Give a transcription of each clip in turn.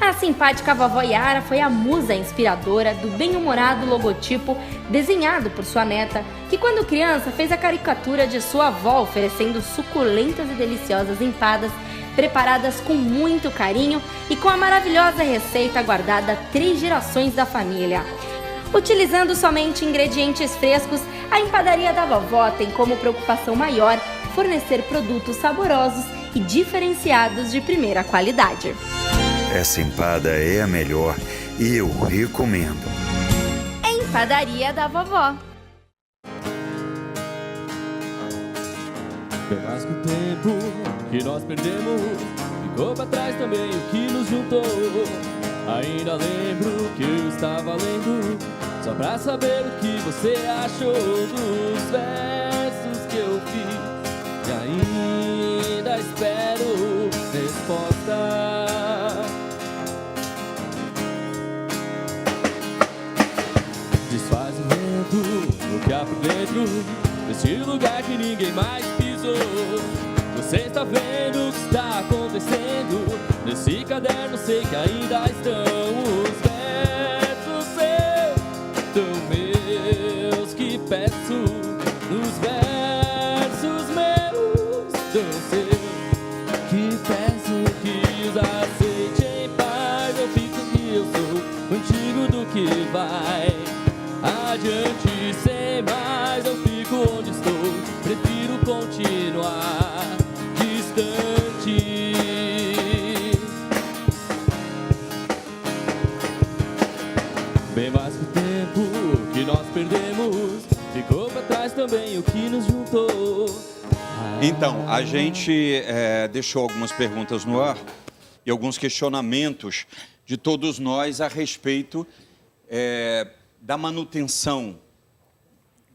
A simpática vovó Yara foi a musa inspiradora do bem-humorado logotipo desenhado por sua neta, que quando criança fez a caricatura de sua avó oferecendo suculentas e deliciosas empadas preparadas com muito carinho e com a maravilhosa receita guardada há 3 gerações da família. Utilizando somente ingredientes frescos, a empadaria da vovó tem como preocupação maior fornecer produtos saborosos e diferenciados de primeira qualidade. Essa empada é a melhor e eu recomendo. Empadaria da vovó. Bem mais que o tempo que nós perdemos, ficou pra trás também o que nos juntou. Ainda lembro que eu estava lendo, só pra saber o que você achou dos versos que eu fiz. E ainda espero resposta. Desfaz o vento, o que há por dentro, nesse lugar que ninguém mais pisou. Você está vendo o que está acontecendo? Nesse caderno sei que ainda estão os versos seus, tão meus, que peço. Nos versos meus, tão seus, que peço que os aceite em paz. Eu fico que eu sou contigo do que vai adiante sem mais. Eu fico onde estou, prefiro continuar distante. Bem mais que o tempo que nós perdemos, ficou pra trás também o que nos juntou. Então, a gente deixou algumas perguntas no ar e alguns questionamentos de todos nós a respeito da manutenção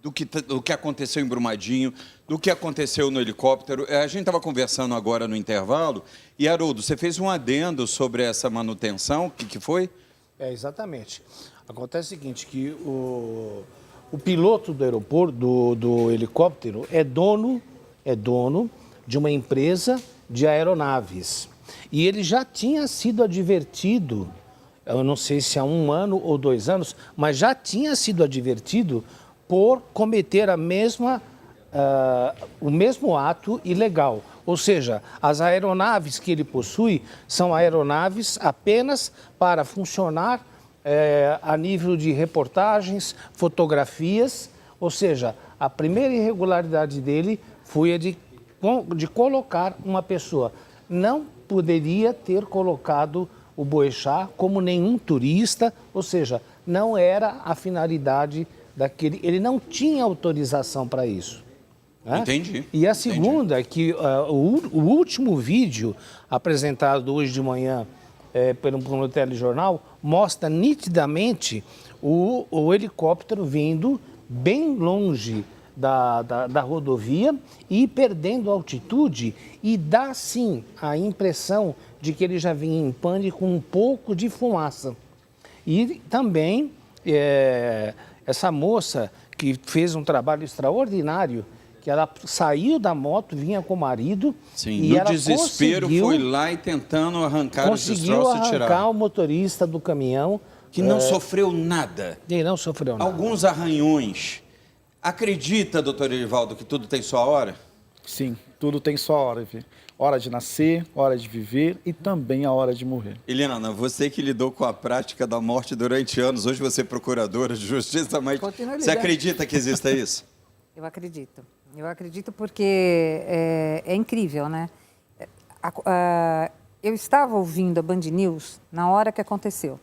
do que aconteceu em Brumadinho, do que aconteceu no helicóptero. A gente estava conversando agora no intervalo e, Haroldo, você fez um adendo sobre essa manutenção, o que foi? Exatamente. Acontece o seguinte, que o piloto do aeroporto, do helicóptero, é dono de uma empresa de aeronaves. E ele já tinha sido advertido, eu não sei se há 1 ano ou 2 anos, mas já tinha sido advertido por cometer o mesmo ato ilegal. Ou seja, as aeronaves que ele possui são aeronaves apenas para funcionar a nível de reportagens, fotografias. Ou seja, a primeira irregularidade dele foi a de colocar uma pessoa. Não poderia ter colocado o Boechat como nenhum turista, ou seja, não era a finalidade daquele... Ele não tinha autorização para isso. Né? Entendi. E a segunda é que o último vídeo apresentado hoje de manhã pelo telejornal mostra nitidamente o helicóptero vindo bem longe da rodovia e perdendo altitude, e dá sim a impressão de que ele já vinha em pane com um pouco de fumaça. E também essa moça que fez um trabalho extraordinário, que ela saiu da moto, vinha com o marido. Sim, e no ela desespero foi lá e tentando arrancar os destroços e tirar. Conseguiu arrancar o motorista do caminhão. Que não sofreu nada. Ele não sofreu nada. Alguns arranhões. Acredita, doutor Erivaldo, que tudo tem sua hora? Sim, tudo tem sua hora, viu? Hora de nascer, hora de viver e também a hora de morrer. Eliana, você que lidou com a prática da morte durante anos, hoje você é procuradora de justiça, mas você acredita que exista isso? Eu acredito. Eu acredito porque é incrível, né? Eu estava ouvindo a Band News na hora que aconteceu.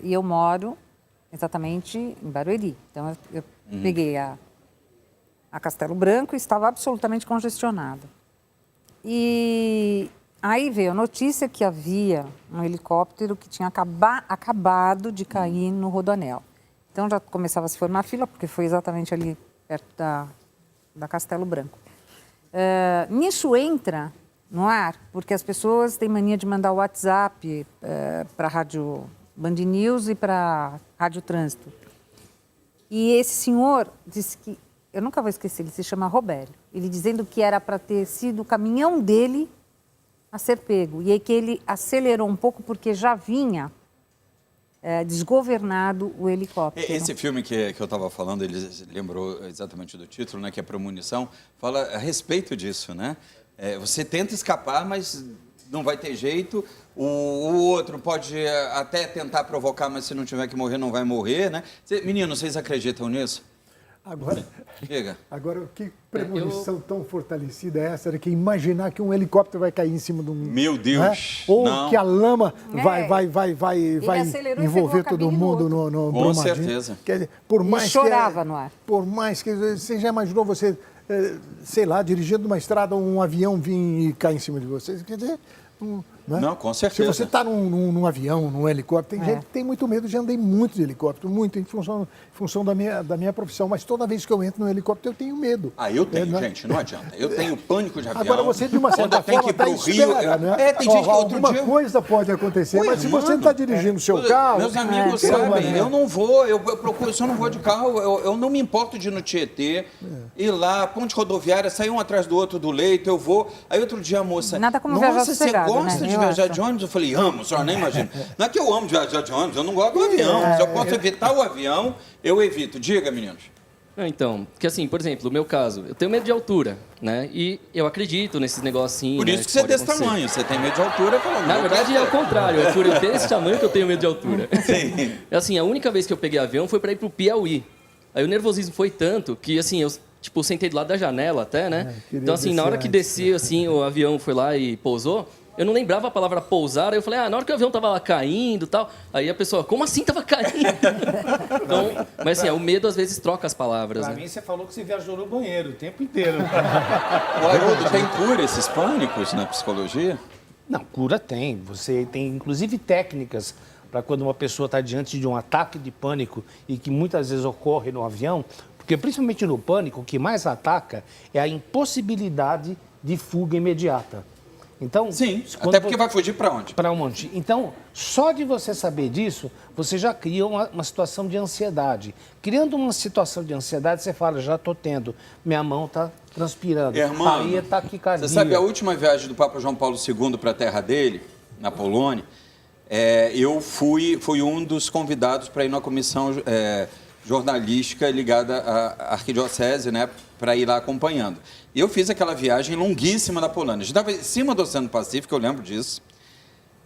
E eu moro exatamente em Barueri. Então, eu peguei a Castelo Branco e estava absolutamente congestionada. E aí veio a notícia que havia um helicóptero que tinha acabado de cair no Rodoanel. Então, já começava a se formar fila, porque foi exatamente ali perto da Castelo Branco. Nisso entra no ar, porque as pessoas têm mania de mandar o WhatsApp para a Rádio Band News e para a Rádio Trânsito. E esse senhor disse que, eu nunca vou esquecer, ele se chama Robério, ele dizendo que era para ter sido o caminhão dele a ser pego. E aí que ele acelerou um pouco porque já vinha desgovernado o helicóptero. Esse filme que eu estava falando, ele lembrou exatamente do título, né, que é Premonição, fala a respeito disso, né? Você tenta escapar, mas não vai ter jeito. O outro pode até tentar provocar, mas se não tiver que morrer, não vai morrer, né? Meninos, vocês acreditam nisso? Agora, que premonição tão fortalecida é essa? De que imaginar que um helicóptero vai cair em cima de um... Meu Deus! Né? Ou não. que a lama vai envolver e todo mundo no Com Brumadinho. certeza. Quer dizer, por mais Ele chorava no ar. Por mais que... Você já imaginou você, sei lá, dirigindo uma estrada, um avião vir e cair em cima de você? Quer dizer... Né? Não, com certeza. Se você está num avião, num helicóptero, tem gente que tem muito medo. Já andei muito de helicóptero, muito, em função da minha profissão. Mas toda vez que eu entro no helicóptero, eu tenho medo. Eu tenho, gente, não adianta. Eu tenho pânico de avião. Agora você, de uma certa forma, está espera, né? Tem gente que outro dia... Alguma coisa pode acontecer, mas se você não está dirigindo o seu carro... Meus amigos sabem, eu não vou, eu procuro, se eu não vou de carro, eu não me importo de ir no Tietê, ir lá, ponte rodoviária, sair um atrás do outro do leito, eu vou. Aí outro dia a moça... Nada como viajar Nossa, você sossegado, gosta né? de viajar de ônibus? Eu falei, amo, a senhora nem imagina. Não é que eu amo viajar de ônibus, eu não gosto do avião. Se eu posso evitar o avião, eu evito. Diga, meninos. Então, porque assim, por exemplo, no meu caso, eu tenho medo de altura, né? E eu acredito nesses negocinhos. Por isso que você é desse tamanho, você tem medo de altura. Na verdade, é o contrário. Por eu ter esse tamanho que eu tenho medo de altura. Sim. Assim, a única vez que eu peguei avião foi para ir pro Piauí. Aí o nervosismo foi tanto que, assim, eu sentei do lado da janela até, né? Então, assim, na hora que desceu, assim, o avião foi lá e pousou, eu não lembrava a palavra pousar, aí eu falei, na hora que o avião tava lá caindo e tal, aí a pessoa, como assim tava caindo? Então, mas assim, o medo às vezes troca as palavras, Pra né? mim, você falou que você viajou no banheiro o tempo inteiro. Haroldo, tem cura esses pânicos na psicologia? Não, cura tem. Você tem, inclusive, técnicas para quando uma pessoa está diante de um ataque de pânico e que muitas vezes ocorre no avião, porque principalmente no pânico, o que mais ataca é a impossibilidade de fuga imediata. Então, Sim, até porque vai fugir para onde? Para onde? Então, só de você saber disso, você já cria uma situação de ansiedade. Criando uma situação de ansiedade, você fala, já estou tendo, minha mão está transpirando, Irmão, aí é taquicardia. você sabe a última viagem do Papa João Paulo II para a terra dele, na Polônia, eu fui um dos convidados para ir numa comissão jornalística ligada à arquidiocese, né, para ir lá acompanhando. E eu fiz aquela viagem longuíssima na Polônia. A gente estava em cima do Oceano Pacífico, eu lembro disso.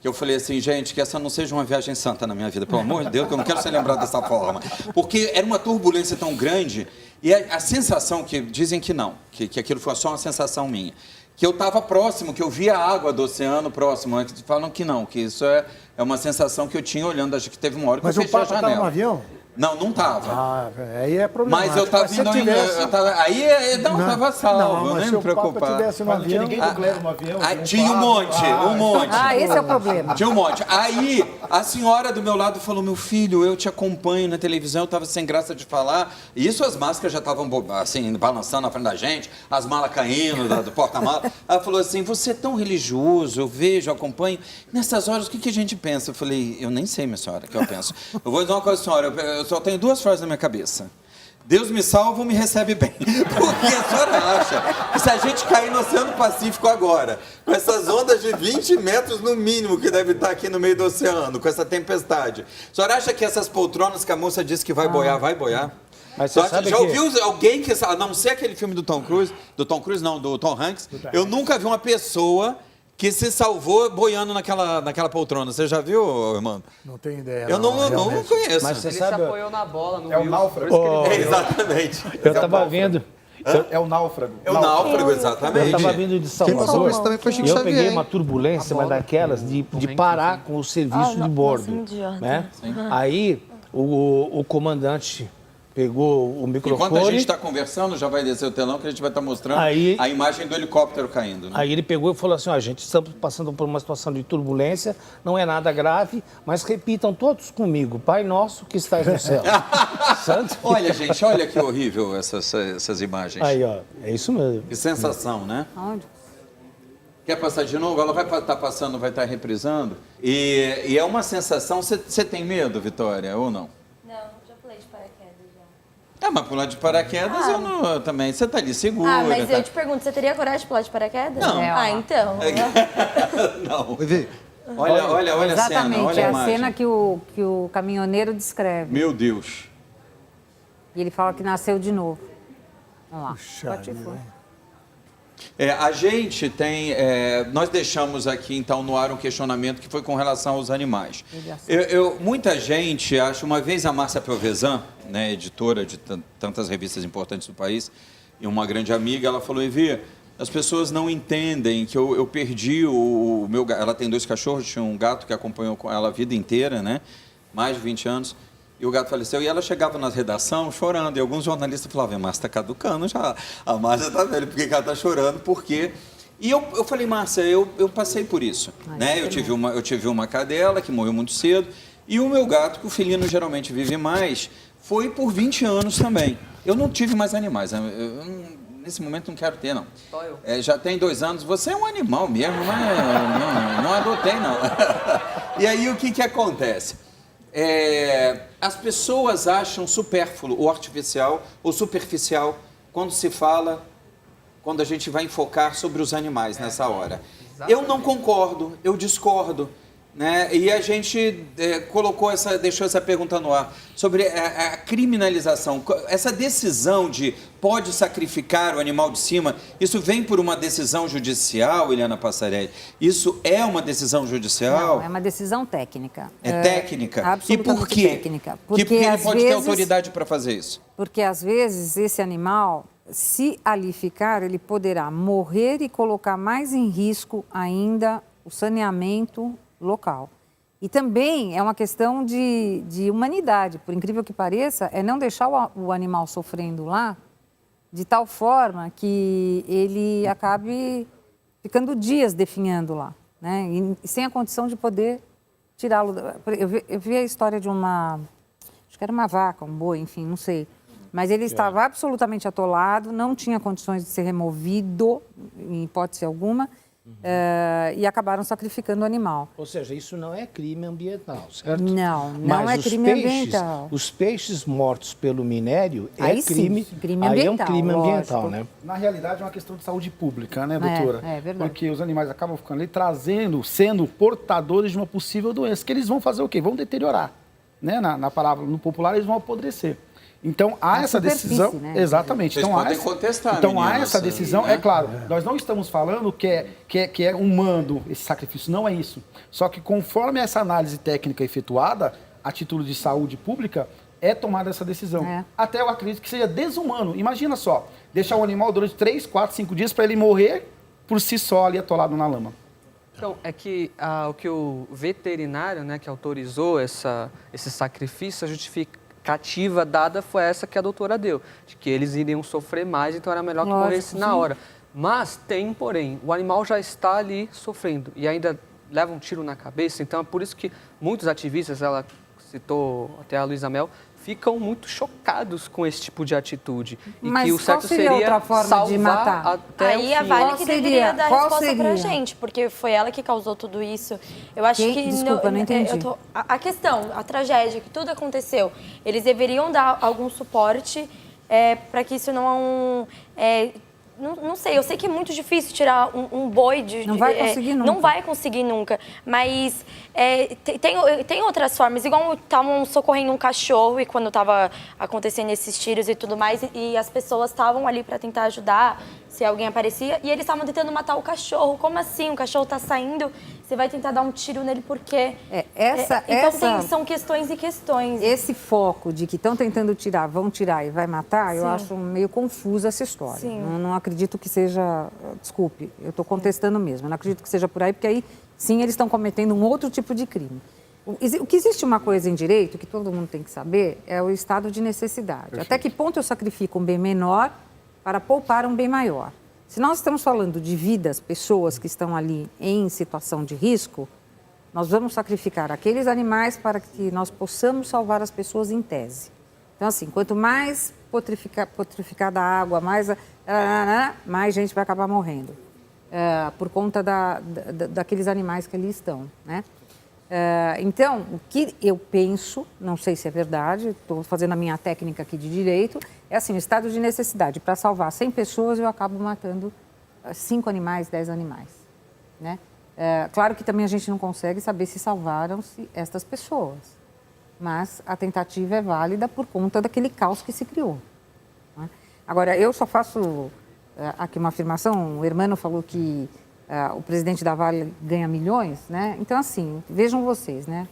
Que eu falei assim, gente, que essa não seja uma viagem santa na minha vida, pelo amor de Deus, que eu não quero ser lembrado dessa forma. Porque era uma turbulência tão grande, e a sensação, que dizem que não, que aquilo foi só uma sensação minha, que eu estava próximo, que eu via a água do oceano próximo, que falam que não, que isso é uma sensação que eu tinha olhando, acho que teve uma hora que eu fechei a janela. Mas o Papa estava no avião? Não estava. Aí é problemático. Mas eu estava vindo aí, não estava salvo, não, nem se me o Papa preocupar. tivesse no avião... Ninguém do Clero no avião. Tinha um monte. Esse é o problema. Tinha um monte. Aí, a senhora do meu lado falou, meu filho, eu te acompanho na televisão, eu estava sem graça de falar. E isso, as máscaras já estavam, assim, balançando na frente da gente, as malas caindo do porta-mala. Ela falou assim, você é tão religioso, eu vejo, eu acompanho. Nessas horas, o que a gente pensa? Eu falei, eu nem sei, minha senhora, o que eu penso. Eu vou dizer uma coisa, senhora, eu só tenho duas frases na minha cabeça. Deus me salva ou me recebe bem. Porque a senhora acha que se a gente cair no Oceano Pacífico agora, com essas ondas de 20 metros no mínimo que deve estar aqui no meio do oceano, com essa tempestade, a senhora acha que essas poltronas que a moça disse que vai boiar, vai boiar? Mas você sabe já que... ouviu alguém que, a não ser aquele filme do Tom Cruise, do Tom Hanks, eu nunca vi uma pessoa que se salvou boiando naquela poltrona. Você já viu, irmão? Não tenho ideia. Eu não conheço. Mas você Ele sabe... se apoiou na bola, no É o náufrago. Exatamente. Eu estava vendo... É o náufrago. É o náufrago, Eu exatamente. estava vindo de Salvador também foi Chico e eu Xavier, peguei hein? uma turbulência, mas daquelas de parar com o serviço de bordo. Né? Aí o comandante pegou o microfone. Enquanto a gente está conversando, já vai descer o telão que a gente vai estar mostrando Aí- a imagem do helicóptero caindo. Né? Aí ele pegou e falou assim, gente, estamos passando por uma situação de turbulência, não é nada grave, mas repitam todos comigo, Pai Nosso que estás no céu. Santo. Olha, gente, olha que horrível essas imagens. Aí, ó, é isso mesmo. Que sensação, né? Onde? Quer passar de novo? Ela vai estar passando, vai estar reprisando. E é uma sensação... Você tem medo, Vitória, ou não? Não, já pulei de paraquedas já. Mas pular de paraquedas eu não, também. Você tá ali segura. Mas tá? eu te pergunto, você teria coragem de pular de paraquedas? Não. Então. Não. Vê. Olha a cena, Exatamente, olha é a a imagem. cena que o caminhoneiro descreve. Meu Deus. E ele fala que nasceu de novo. Vamos lá. Puxa Pode ir, vida, foi. hein? A gente tem... nós deixamos aqui, então, no ar um questionamento que foi com relação aos animais. Muita gente acha... Uma vez a Márcia Pelvezan, né, editora de tantas revistas importantes do país, e uma grande amiga, ela falou, Evi, as pessoas não entendem que eu perdi o meu gato. Ela tem 2 cachorros, tinha um gato que acompanhou com ela a vida inteira, né? Mais de 20 anos. E o gato faleceu. E ela chegava na redação chorando. E alguns jornalistas falavam, Márcia está caducando já. A Márcia está velha. Por que ela está chorando? Por quê? E eu falei, Márcia, eu passei por isso. Né? Eu tive uma cadela que morreu muito cedo. E o meu gato, que o felino geralmente vive mais, foi por 20 anos também. Eu não tive mais animais. Nesse momento não quero ter, não. Só eu. Já tem 2 anos. Você é um animal mesmo, não adotei, não. E aí o que acontece? As pessoas acham supérfluo ou artificial ou superficial quando a gente vai enfocar sobre os animais nessa hora. Eu não concordo, eu discordo. Né? E a gente deixou essa pergunta no ar sobre a criminalização. Essa decisão de pode sacrificar o animal de cima, isso vem por uma decisão judicial, Eliana Passarelli? Isso é uma decisão judicial? Não, é uma decisão técnica. É técnica? Absolutamente e por quê? técnica. Porque ele pode ter autoridade para fazer isso? Porque, às vezes, esse animal, se ali ficar, ele poderá morrer e colocar mais em risco ainda o saneamento local. E também é uma questão de humanidade, por incrível que pareça, é não deixar o animal sofrendo lá de tal forma que ele acabe ficando dias definhando lá, né? E sem a condição de poder tirá-lo. Eu vi a história de acho que era uma vaca, um boi, enfim, não sei. Mas ele estava absolutamente atolado, não tinha condições de ser removido, em hipótese alguma, e acabaram sacrificando o animal. Ou seja, isso não é crime ambiental, certo? Não Mas é crime ambiental. Os peixes mortos pelo minério Aí sim, crime ambiental. Aí é um crime ambiental, lógico. né? Na realidade, é uma questão de saúde pública, né, doutora? É verdade. Porque os animais acabam ficando ali sendo portadores de uma possível doença, que eles vão fazer o quê? Vão deteriorar. Né? Na palavra, no popular, eles vão apodrecer. Então, há essa decisão... né? Exatamente. Vocês podem contestar, Então, há meninas, essa decisão... né? É claro, nós não estamos falando que é humano esse sacrifício, não é isso. Só que, conforme essa análise técnica efetuada, a título de saúde pública, é tomada essa decisão. Até eu acredito que seja desumano. Imagina só, deixar um animal durante 3, 4, 5 dias para ele morrer por si só ali atolado na lama. Então, é que o que o veterinário, né, que autorizou esse sacrifício, a justificativa dada foi essa que a doutora deu, de que eles iriam sofrer mais, então era melhor que morresse na hora. Mas tem, porém, o animal já está ali sofrendo e ainda leva um tiro na cabeça, então é por isso que muitos ativistas, ela citou até a Luísa Mel, ficam muito chocados com esse tipo de atitude. E Mas que o certo qual seria outra forma salvar de matar? até Aí o a fim. Vale Qual que seria? deveria dar Qual resposta pra seria? gente, porque foi ela que causou tudo isso. Eu acho Quem? que... Desculpa, não entendi. A questão, a tragédia, que tudo aconteceu, eles deveriam dar algum suporte para que isso não... Não sei, eu sei que é muito difícil tirar um boi de... Não vai conseguir nunca. Não vai conseguir nunca, mas tem outras formas. Igual estavam socorrendo um cachorro e quando estava acontecendo esses tiros e tudo mais, e as pessoas estavam ali para tentar ajudar, se alguém aparecia, e eles estavam tentando matar o cachorro. Como assim? O cachorro está saindo, você vai tentar dar um tiro nele por quê? Então são questões e questões. Esse foco de que estão tentando tirar, vão tirar e vai matar, eu acho meio confusa essa história. Sim. Não acredito que seja... Desculpe, eu estou contestando mesmo. Não acredito que seja por aí, porque aí, sim, eles estão cometendo um outro tipo de crime. O que existe uma coisa em direito, que todo mundo tem que saber, é o estado de necessidade. Perfeito. Até que ponto eu sacrifico um bem menor para poupar um bem maior? Se nós estamos falando de vidas, pessoas que estão ali em situação de risco, nós vamos sacrificar aqueles animais para que nós possamos salvar as pessoas em tese. Então, assim, quanto mais potrificada a água, mais gente vai acabar morrendo por conta daqueles animais que ali estão, né? Então, o que eu penso, não sei se é verdade, estou fazendo a minha técnica aqui de direito, é assim, o estado de necessidade. Para salvar 100 pessoas, eu acabo matando 5 animais, 10 animais. Né? Claro que também a gente não consegue saber se salvaram-se estas pessoas, mas a tentativa é válida por conta daquele caos que se criou. Né? Agora, eu só faço aqui uma afirmação, o Hermano falou que o presidente da Vale ganha milhões, né? Então, assim, vejam vocês, né?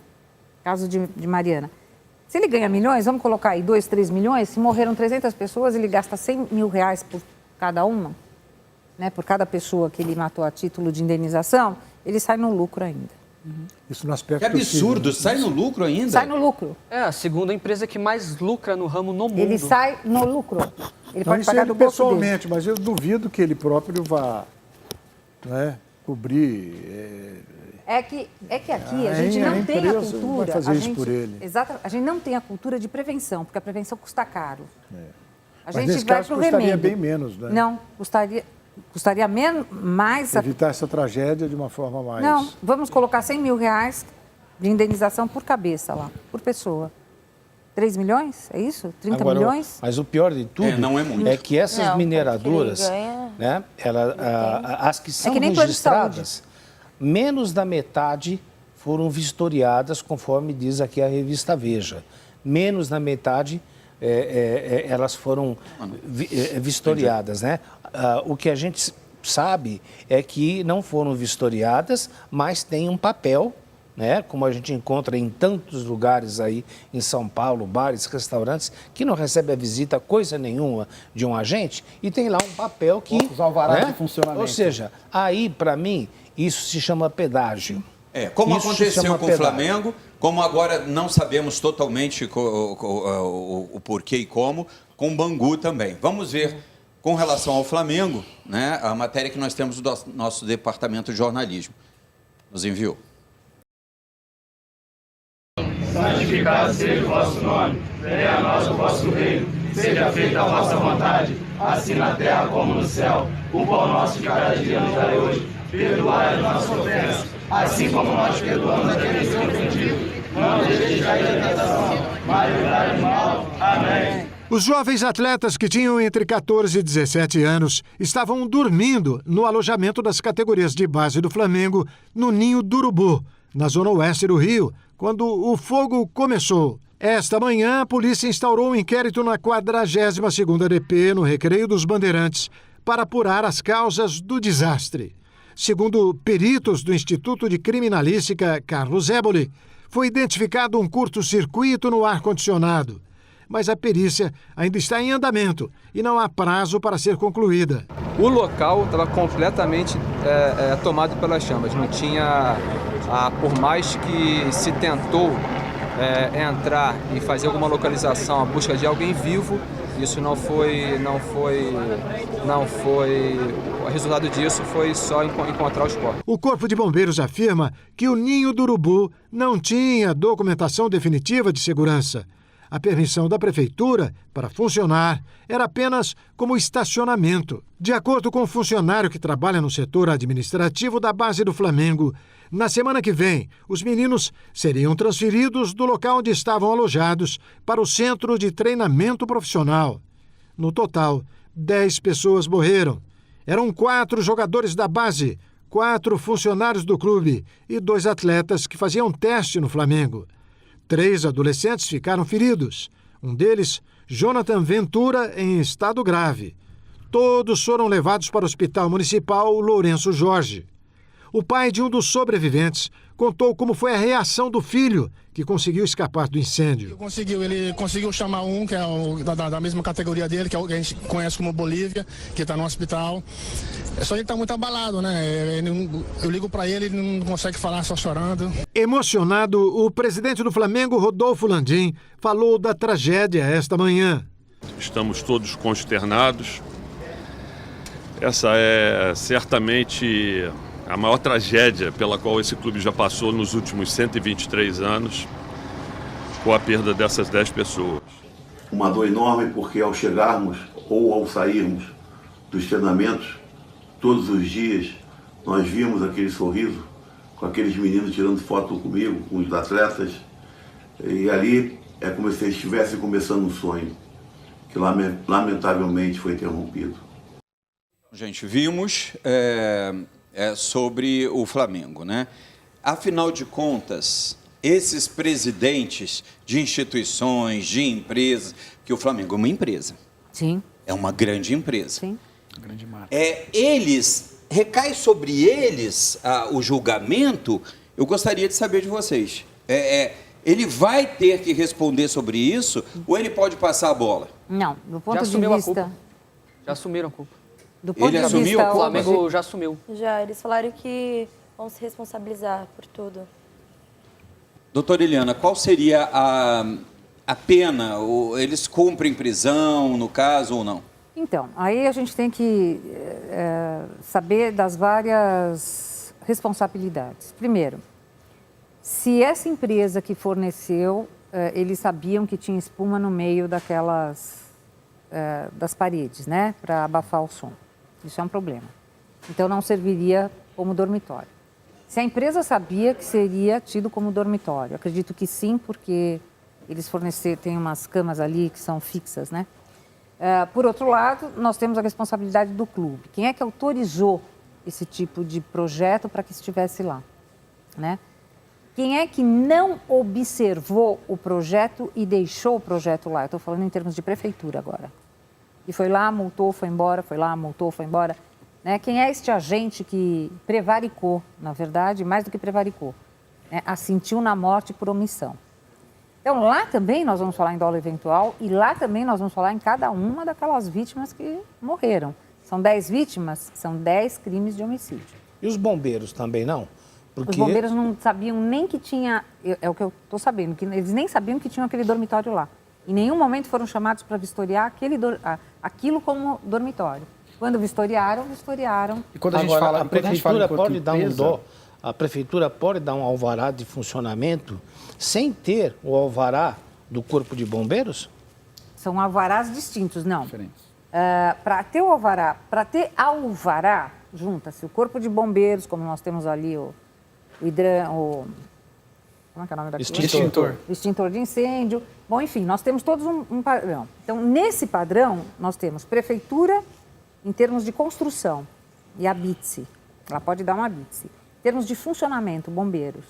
Caso de Mariana. Se ele ganha milhões, vamos colocar aí 2, 3 milhões, se morreram 300 pessoas, ele gasta 100 mil reais por cada uma, né? Por cada pessoa que ele matou a título de indenização, ele sai no lucro ainda. Isso no aspecto Que absurdo, civil. sai no lucro ainda? Sai no lucro. É a segunda empresa que mais lucra no ramo no mundo. Ele sai no lucro. Ele Não, pode isso pagar ele do bolso dele. pessoalmente, mas eu duvido que ele próprio vá, né, cobrir. É que aqui a gente não tem a empresa cultura. vai fazer isso por ele. Exato, a gente não tem a cultura de prevenção, porque a prevenção custa caro. A Mas gente nesse vai caso para o custaria remédio. bem menos, né? Não, custaria menos, mais. Evitar essa tragédia de uma forma mais... Não, vamos colocar 100 mil reais de indenização por cabeça lá, por pessoa. 3 milhões? É isso? 30 Agora, milhões? Mas o pior de tudo não é muito. que essas Não, mineradoras, porque ele ganha- né, as que são que nem plano de registradas, menos da metade foram vistoriadas, conforme diz aqui a revista Veja. Menos da metade elas foram vistoriadas, né? O que a gente sabe é que não foram vistoriadas, mas tem um papel, né? Como a gente encontra em tantos lugares aí em São Paulo, bares, restaurantes, que não recebe a visita coisa nenhuma de um agente e tem lá um papel que... Os alvarás de funcionamento. Ou seja, aí, para mim, isso se chama pedágio. Como Isso se aconteceu chama com o pedágio. Flamengo, como agora não sabemos totalmente o porquê e como, com o Bangu também. Vamos ver, com relação ao Flamengo, né, a matéria que nós temos do nosso departamento de jornalismo. Nos enviou. Santificado seja o vosso nome, venha a nós o vosso reino, seja feita a vossa vontade, assim na terra como no céu. O pão nosso de cada dia nos dai hoje, perdoai as nossas ofensas, assim como nós perdoamos aqueles que nos ofendido. Não nos deixeis cair em tentação, mas livrai do mal. Amém. Os jovens atletas que tinham entre 14 e 17 anos estavam dormindo no alojamento das categorias de base do Flamengo, no Ninho do Urubu, na zona oeste do Rio, quando o fogo começou. Esta manhã, a polícia instaurou um inquérito na 42ª DP, no Recreio dos Bandeirantes, para apurar as causas do desastre. Segundo peritos do Instituto de Criminalística Carlos Éboli, foi identificado um curto-circuito no ar-condicionado. Mas a perícia ainda está em andamento e não há prazo para ser concluída. O local estava completamente tomado pelas chamas. Não tinha, por mais que se tentou entrar e fazer alguma localização, a busca de alguém vivo, isso não foi. O resultado disso foi só encontrar os corpos. O Corpo de Bombeiros afirma que o Ninho do Urubu não tinha documentação definitiva de segurança. A permissão da prefeitura para funcionar era apenas como estacionamento. De acordo com um funcionário que trabalha no setor administrativo da base do Flamengo, na semana que vem, os meninos seriam transferidos do local onde estavam alojados para o centro de treinamento profissional. No total, 10 pessoas morreram. Eram 4 jogadores da base, 4 funcionários do clube e 2 atletas que faziam teste no Flamengo. 3 adolescentes ficaram feridos. Um deles, Jonathan Ventura, em estado grave. Todos foram levados para o Hospital Municipal Lourenço Jorge. O pai de um dos sobreviventes contou como foi a reação do filho, que conseguiu escapar do incêndio. Ele conseguiu chamar um, que é da mesma categoria dele, que é o que a gente conhece como Bolívia, que está no hospital. Só ele está muito abalado, né? Eu ligo para ele não consegue falar, só chorando. Emocionado, o presidente do Flamengo, Rodolfo Landim, falou da tragédia esta manhã. Estamos todos consternados. Essa é certamente a maior tragédia pela qual esse clube já passou nos últimos 123 anos, com a perda dessas 10 pessoas. Uma dor enorme porque ao chegarmos ou ao sairmos dos treinamentos, todos os dias nós vimos aquele sorriso com aqueles meninos tirando foto comigo, com os atletas. E ali é como se eles estivessem começando um sonho, que lamentavelmente foi interrompido. Gente, vimos sobre o Flamengo, né? Afinal de contas, esses presidentes de instituições, de empresas, que o Flamengo é uma empresa. Sim. É uma grande empresa. Sim. Grande marca. Recai sobre eles o julgamento. Eu gostaria de saber de vocês. Ele vai ter que responder sobre isso ou ele pode passar a bola? Não, do ponto Já de assumiu a vista... culpa. Já assumiram a culpa. Do ponto Ele de assumiu vista, a O culpa? Flamengo já assumiu. Já, eles falaram que vão se responsabilizar por tudo. Doutora Eliana, qual seria a pena? Eles cumprem prisão, no caso, ou não? Então, aí a gente tem que saber das várias responsabilidades. Primeiro, se essa empresa que forneceu, eles sabiam que tinha espuma no meio das paredes, né, para abafar o som. Isso é um problema. Então, não serviria como dormitório. Se a empresa sabia que seria tido como dormitório, acredito que sim, porque eles têm umas camas ali que são fixas, né? Por outro lado, nós temos a responsabilidade do clube. Quem é que autorizou esse tipo de projeto para que estivesse lá, né? Quem é que não observou o projeto e deixou o projeto lá? Eu estou falando em termos de prefeitura agora. E foi lá, multou, foi embora, foi lá, multou, foi embora. Né? Quem é este agente que prevaricou, na verdade, mais do que prevaricou, né? Assentiu na morte por omissão. Então, lá também nós vamos falar em dolo eventual e lá também nós vamos falar em cada uma daquelas vítimas que morreram. São 10 vítimas, são 10 crimes de homicídio. E os bombeiros também não? Porque... Os bombeiros não sabiam nem que tinha, é o que eu estou sabendo, que eles nem sabiam que tinha aquele dormitório lá. Em nenhum momento foram chamados para vistoriar aquilo como dormitório. Quando vistoriaram. E quando a gente fala, a prefeitura pode dar empresa, a prefeitura pode dar um alvará de funcionamento sem ter o alvará do Corpo de Bombeiros? São alvarás distintos, não. Diferentes. Para ter alvará, junta-se o Corpo de Bombeiros, como nós temos ali o hidran, como é que é o nome daquilo? Extintor. O extintor de incêndio. Bom, enfim, nós temos todos um padrão. Então, nesse padrão, nós temos prefeitura em termos de construção e a BITSE. Ela pode dar uma BITSE. Em termos de funcionamento, bombeiros.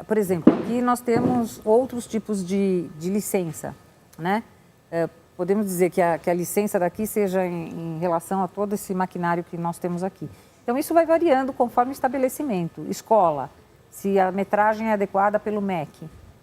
Por exemplo, aqui nós temos outros tipos de licença, né? Podemos dizer que a licença daqui seja em relação a todo esse maquinário que nós temos aqui. Então, isso vai variando conforme o estabelecimento. Escola, se a metragem é adequada pelo MEC,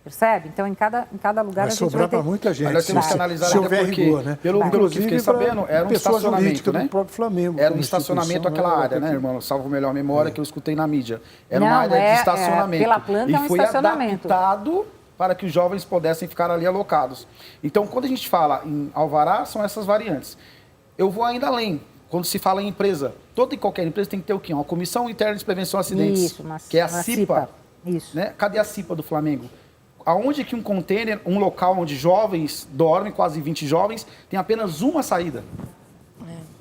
percebe? Então, em cada lugar vai a gente sobrar vai ter... para muita gente. Mas nós temos que analisar se houver porque, rigor, né? pelo que fiquei sabendo, era um estacionamento, né? Do próprio Flamengo, era um estacionamento aquela área, né, irmão? Salvo melhor memória que eu escutei na mídia. Era uma área de estacionamento. Pela planta e é um foi estacionamento. adaptado para que os jovens pudessem ficar ali alocados. Então, quando a gente fala em alvará, são essas variantes. Eu vou ainda além. Quando se fala em empresa, toda e qualquer empresa tem que ter o quê? Uma comissão interna de prevenção a acidentes, isso, que é a CIPA. Isso. Né? Cadê a CIPA do Flamengo? Aonde que um container, um local onde jovens dormem, quase 20 jovens, tem apenas uma saída?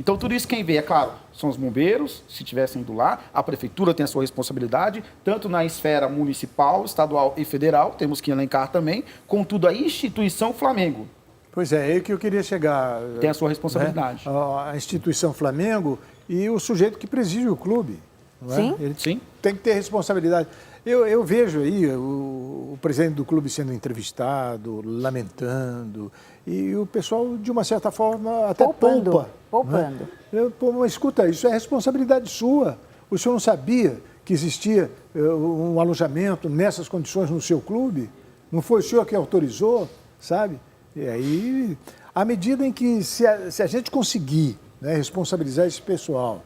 Então, tudo isso quem vê, é claro, são os bombeiros, se estivessem indo lá, a prefeitura tem a sua responsabilidade, tanto na esfera municipal, estadual e federal, temos que elencar também, contudo, a instituição Flamengo. Pois é aí que eu queria chegar. Tem a sua responsabilidade. Né? A instituição Flamengo e o sujeito que preside o clube. Não é? Sim. Ele Sim. tem que ter responsabilidade. Eu vejo aí o presidente do clube sendo entrevistado, lamentando, e o pessoal, de uma certa forma, até poupa. Poupando. Né? Mas escuta, isso é responsabilidade sua. O senhor não sabia que existia um alojamento nessas condições no seu clube? Não foi o senhor que autorizou, sabe? E aí, à medida em que, se a gente conseguir, né, responsabilizar esse pessoal,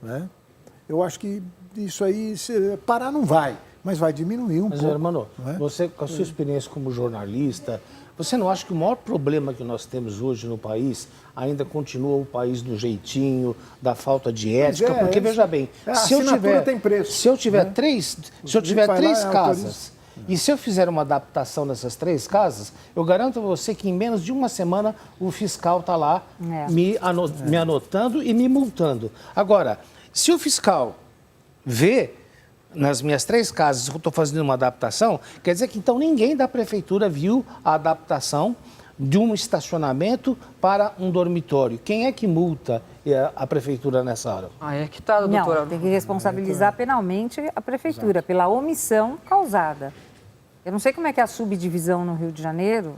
né, eu acho que isso aí, parar não vai, mas vai diminuir um pouco. Mas, Hermano, não é? você, com a sua experiência como jornalista, você não acha que o maior problema que nós temos hoje no país ainda continua o país do jeitinho, da falta de ética? Porque, veja bem, se eu tiver três casas... E se eu fizer uma adaptação nessas 3 casas, eu garanto a você que em menos de uma semana o fiscal está lá me anotando e me multando. Agora, se o fiscal ver, nas minhas 3 casas, eu estou fazendo uma adaptação, quer dizer que então ninguém da prefeitura viu a adaptação de um estacionamento para um dormitório. Quem é que multa a prefeitura nessa hora? É que tá, doutora. Não, tem que responsabilizar penalmente a prefeitura pela omissão causada. Eu não sei como é que é a subdivisão no Rio de Janeiro.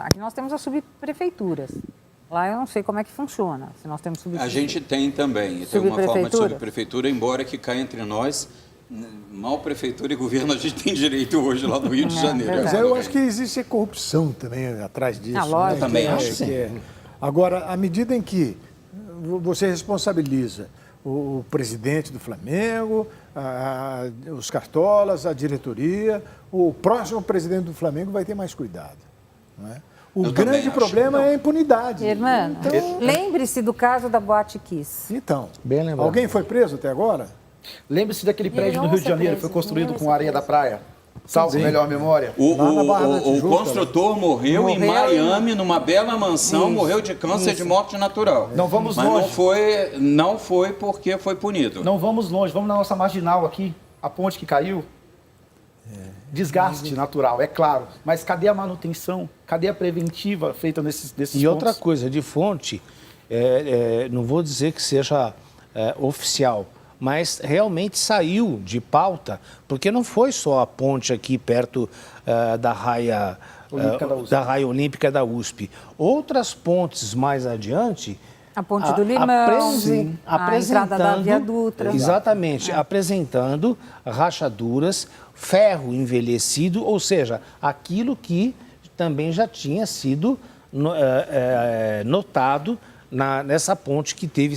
Aqui nós temos as subprefeituras. Lá eu não sei como é que funciona. Se nós temos A gente tem também. Tem uma forma de subprefeitura, embora que cá entre nós, mal prefeitura e governo, a gente tem direito hoje lá no Rio de Janeiro. Mas eu acho que existe corrupção também atrás disso. Lógico. Né? Também acho. Agora, à medida em que você responsabiliza o presidente do Flamengo, os cartolas, a diretoria, o próximo presidente do Flamengo vai ter mais cuidado. Não é? O grande problema é a impunidade. Irmã, lembre-se do caso da Boate Kiss. Então, bem lembrado. Alguém foi preso até agora? Lembre-se daquele prédio no Rio de Janeiro que foi construído com areia da praia. Salvo melhor memória. O construtor morreu em Miami, numa bela mansão, morreu de câncer de morte natural. Não vamos Mas longe. não foi porque foi punido. Não vamos longe, vamos na nossa marginal aqui, a ponte que caiu. Desgaste natural, é claro. Mas cadê a manutenção? Cadê a preventiva feita nesses pontos? E outra coisa, de fonte, não vou dizer que seja oficial, mas realmente saiu de pauta, porque não foi só a ponte aqui perto da raia olímpica da USP. Outras pontes mais adiante... A Ponte do Limão, a entrada da Via Dutra. Exatamente, apresentando rachaduras, ferro envelhecido, ou seja, aquilo que também já tinha sido notado nessa ponte que teve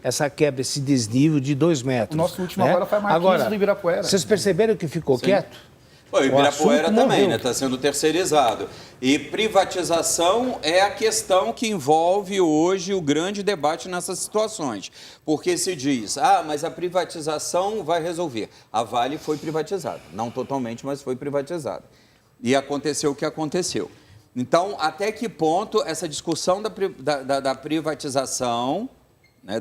essa quebra, esse desnível de 2 metros. O nosso último agora foi a Marquinhos do Ibirapuera. Vocês perceberam que ficou quieto? O Ibirapuera também, está sendo terceirizado. E privatização é a questão que envolve hoje o grande debate nessas situações. Porque se diz, mas a privatização vai resolver. A Vale foi privatizada. Não totalmente, mas foi privatizada. E aconteceu o que aconteceu. Então, até que ponto essa discussão da privatização, né,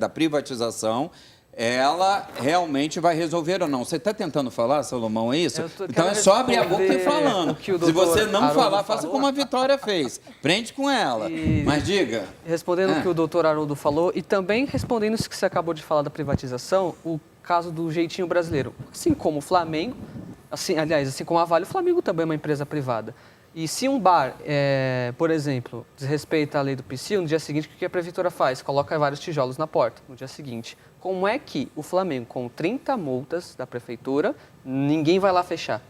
ela realmente vai resolver ou não? Você está tentando falar, Salomão, é isso? Então é só abrir a boca e ir falando. Se você não falar, faça como a Vitória fez. Prende com ela. Mas diga. Respondendo o que o doutor Haroldo falou e também respondendo isso que você acabou de falar da privatização, o caso do jeitinho brasileiro. Assim como o Flamengo, assim como a Vale, o Flamengo também é uma empresa privada. E se um bar, por exemplo, desrespeita a lei do PSI, no dia seguinte, o que a prefeitura faz? Coloca vários tijolos na porta, no dia seguinte. Como é que o Flamengo, com 30 multas da prefeitura, ninguém vai lá fechar?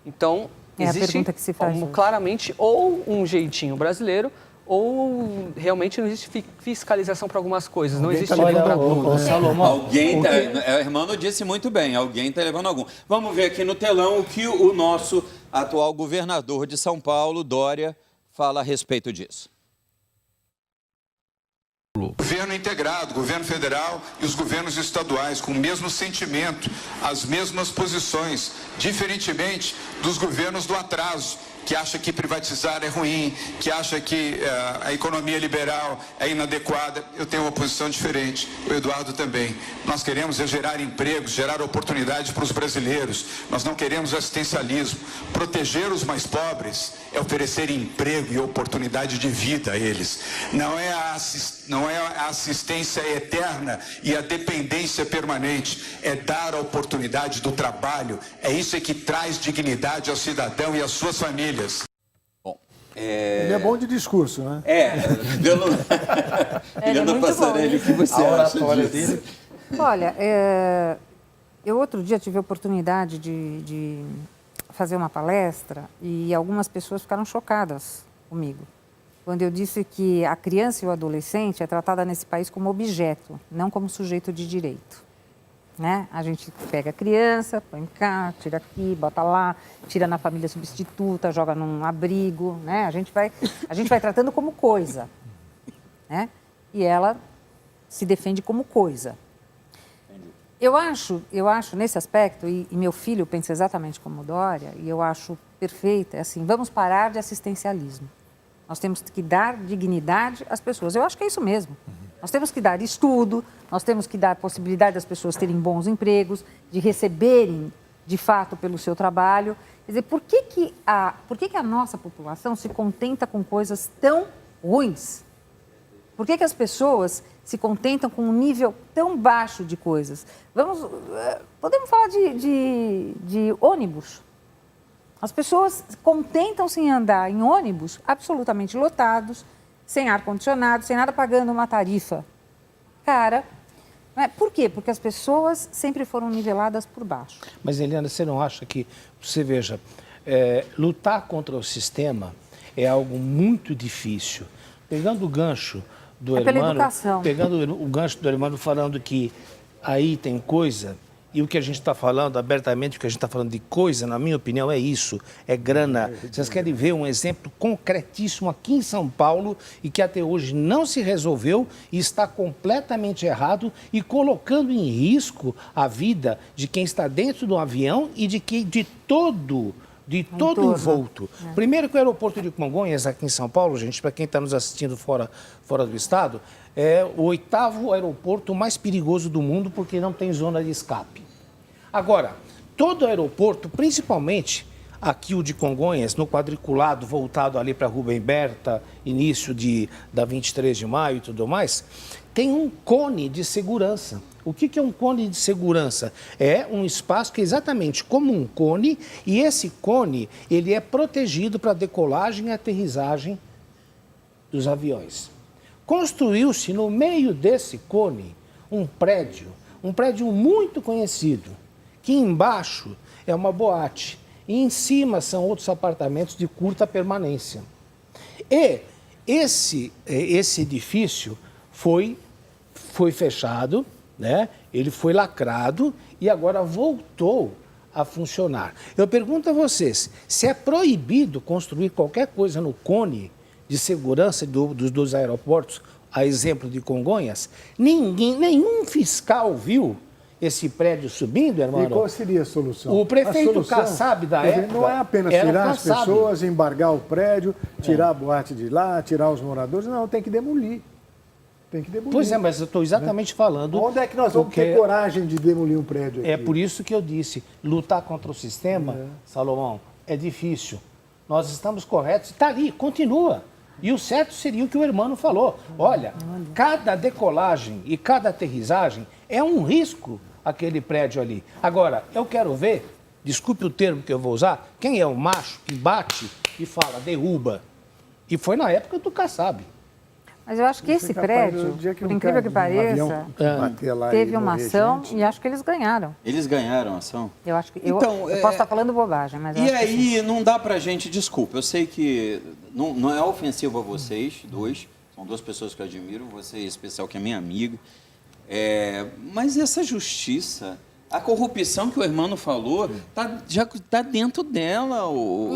Então, existe claramente ou um jeitinho brasileiro, ou realmente não existe fiscalização para algumas coisas. Não existe a irmã não disse muito bem, alguém está levando algum. Vamos ver aqui no telão o que o nosso atual governador de São Paulo, Dória, fala a respeito disso. Governo integrado, governo federal e os governos estaduais com o mesmo sentimento, as mesmas posições, diferentemente dos governos do atraso, que acha que privatizar é ruim, que acha que a economia liberal é inadequada. Eu tenho uma posição diferente, o Eduardo também. Nós queremos gerar empregos, gerar oportunidades para os brasileiros. Nós não queremos assistencialismo. Proteger os mais pobres é oferecer emprego e oportunidade de vida a eles. Não é a assistência eterna e a dependência permanente. É dar a oportunidade do trabalho. É isso que traz dignidade ao cidadão e às suas famílias. Ele é bom de discurso, né? Juliana Passarelli, o que você acha disso? Olha, eu outro dia tive a oportunidade de fazer uma palestra e algumas pessoas ficaram chocadas comigo, quando eu disse que a criança e o adolescente é tratada nesse país como objeto, não como sujeito de direito. Né? A gente pega a criança, põe cá, tira aqui, bota lá, tira na família substituta, joga num abrigo, né? A gente vai tratando como coisa, né? E ela se defende como coisa. Eu acho nesse aspecto, e meu filho pensa exatamente como Dória, e eu acho perfeita, é assim, vamos parar de assistencialismo. Nós temos que dar dignidade às pessoas. Eu acho que é isso mesmo. Nós temos que dar estudo, nós temos que dar a possibilidade das pessoas terem bons empregos, de receberem, de fato, pelo seu trabalho. Quer dizer, por que a nossa população se contenta com coisas tão ruins? Por que as pessoas se contentam com um nível tão baixo de coisas? Podemos falar de ônibus. As pessoas contentam-se em andar em ônibus absolutamente lotados, sem ar-condicionado, sem nada, pagando uma tarifa cara. Por quê? Porque as pessoas sempre foram niveladas por baixo. Mas, Eliana, você não acha que, você veja, lutar contra o sistema é algo muito difícil? Pegando o gancho do Hermano, pegando o gancho do Hermano falando que aí tem coisa, e o que a gente está falando abertamente, o que a gente está falando de coisa, na minha opinião, é isso, é grana. Vocês querem ver um exemplo concretíssimo aqui em São Paulo e que até hoje não se resolveu e está completamente errado e colocando em risco a vida de quem está dentro do avião e de todo o envolto. Primeiro que o aeroporto de Congonhas, aqui em São Paulo, gente, para quem está nos assistindo fora do estado, é o 8º aeroporto mais perigoso do mundo porque não tem zona de escape. Agora, todo aeroporto, principalmente aqui o de Congonhas, no quadriculado voltado ali para Rubem Berta, início da 23 de maio e tudo mais, tem um cone de segurança. O que é um cone de segurança? É um espaço que é exatamente como um cone, e esse cone ele é protegido para decolagem e aterrissagem dos aviões. Construiu-se no meio desse cone um prédio muito conhecido, que embaixo é uma boate e em cima são outros apartamentos de curta permanência. E esse edifício foi fechado, né? Ele foi lacrado e agora voltou a funcionar. Eu pergunto a vocês, se é proibido construir qualquer coisa no cone de segurança dos aeroportos, a exemplo de Congonhas, nenhum fiscal viu esse prédio subindo, irmão? E qual seria a solução? O prefeito Kassab da época... Não é apenas tirar as pessoas, embargar o prédio, tirar a boate de lá, tirar os moradores. Não, tem que demolir. Tem que demolir. Pois é, mas eu estou exatamente falando... Onde é que nós vamos ter coragem de demolir um prédio aqui? É por isso que eu disse, lutar contra o sistema, Salomão, é difícil. Nós estamos corretos, está ali, continua. E o certo seria o que o Hermano falou. Olha, cada decolagem e cada aterrissagem é um risco aquele prédio ali. Agora, eu quero ver, desculpe o termo que eu vou usar, quem é o macho que bate e fala, derruba. E foi na época do Kassab. Mas eu acho que esse prédio, por incrível que pareça, teve uma ação e acho que eles ganharam. Eles ganharam a ação? Eu acho que eu posso estar falando bobagem, mas e aí não dá pra gente, desculpa, eu sei que não é ofensivo a vocês dois, são duas pessoas que eu admiro, você em especial que é minha amiga, mas essa justiça, a corrupção que o Hermano falou, já está dentro dela,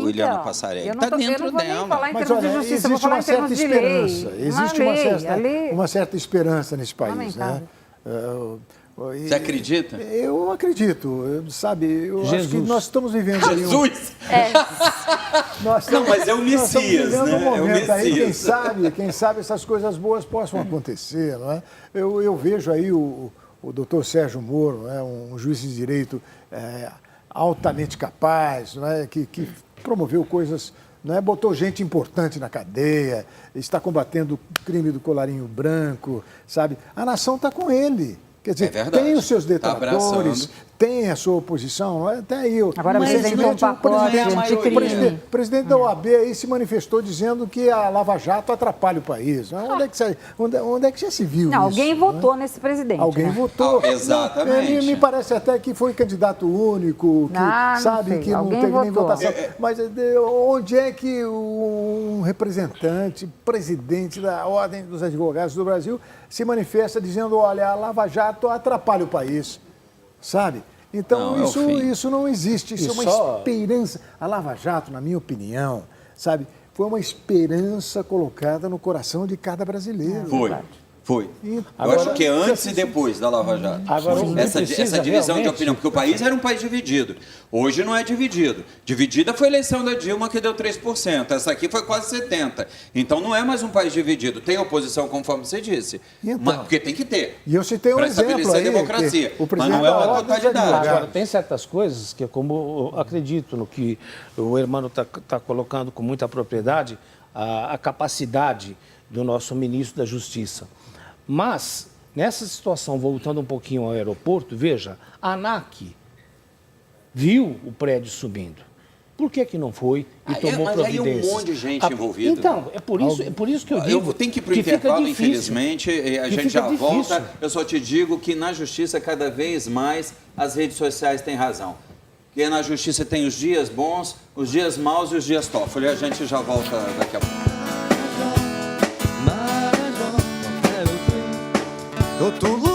Eliana Passarelli. Está dentro dela. Mas olha, existe uma certa esperança. Existe uma certa esperança nesse país, né? Você acredita? Eu acredito, sabe? Eu acho que nós estamos vivendo ali Jesus! Não, mas é o Messias, né? Um momento aí, quem sabe essas coisas boas possam acontecer, não é? Eu vejo aí o doutor Sérgio Moro, um juiz de direito altamente capaz, que promoveu coisas, botou gente importante na cadeia, está combatendo o crime do colarinho branco, sabe? A nação está com ele. Quer dizer, tem os seus detratores, tem a sua oposição, até aí. Agora apresentou um pacote anticrime. O presidente da OAB aí se manifestou dizendo que a Lava Jato atrapalha o país. Onde é que já se viu isso? Alguém votou nesse presidente. Alguém votou. Exatamente. Ele me parece até que foi candidato único, que sabe que não teve nem votação. Mas onde é que um representante, presidente da Ordem dos Advogados do Brasil se manifesta dizendo, olha, a Lava Jato atrapalha o país, sabe? Então, isso não existe, isso é uma esperança. A Lava Jato, na minha opinião, sabe, foi uma esperança colocada no coração de cada brasileiro. Foi. Agora, eu acho que antes e depois da Lava Jato. Agora, essa divisão de opinião, porque o país era um país dividido. Hoje não é dividido. Dividida foi a eleição da Dilma, que deu 3%. Essa aqui foi quase 70%. Então não é mais um país dividido. Tem oposição, conforme você disse. Então, mas, porque tem que ter. E eu citei um exemplo aí, a democracia. O mas não é uma totalidade. Agora, tem certas coisas que, como eu acredito no que o Hermano está colocando com muita propriedade, a capacidade do nosso ministro da Justiça. Mas, nessa situação, voltando um pouquinho ao aeroporto, veja, a ANAC viu o prédio subindo. Por que não foi e tomou providências? Aí é um monte de gente envolvida. Então, é por isso que eu digo. Eu tenho que ir para o intervalo, infelizmente, a gente já volta. Eu só te digo que na Justiça, cada vez mais, as redes sociais têm razão. Porque na Justiça tem os dias bons, os dias maus e os dias Toffoli. A gente já volta daqui a pouco. Doutor